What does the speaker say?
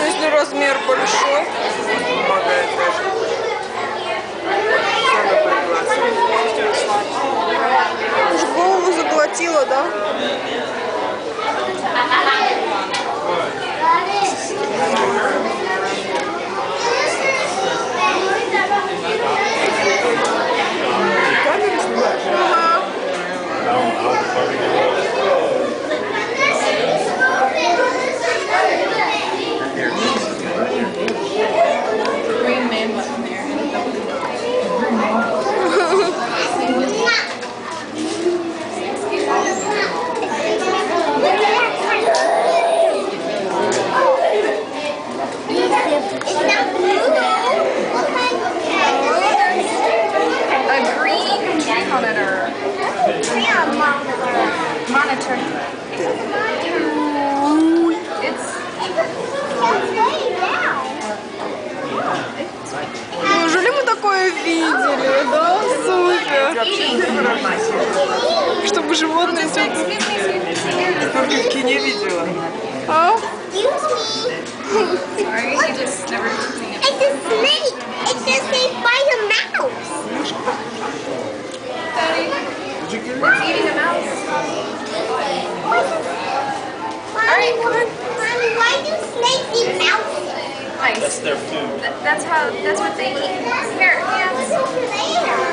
Если размер большой, Помогает даже. Самый прекрасный. уж голову заглотила, да? Камеру снимаешь? Green man button there. A green monitor. Monitor. It's Неужели мы такое видели? Да, супер. Чтобы животные все... Только в кине видела. А? sorry, you just never clean it. It's a snake. It just says by a mouse. Daddy, it's eating a mouse. Alright, come on. Mommy, why do snakes eat mouses? Nice. That's their food. That's what they eat. Here, hands. What's over there?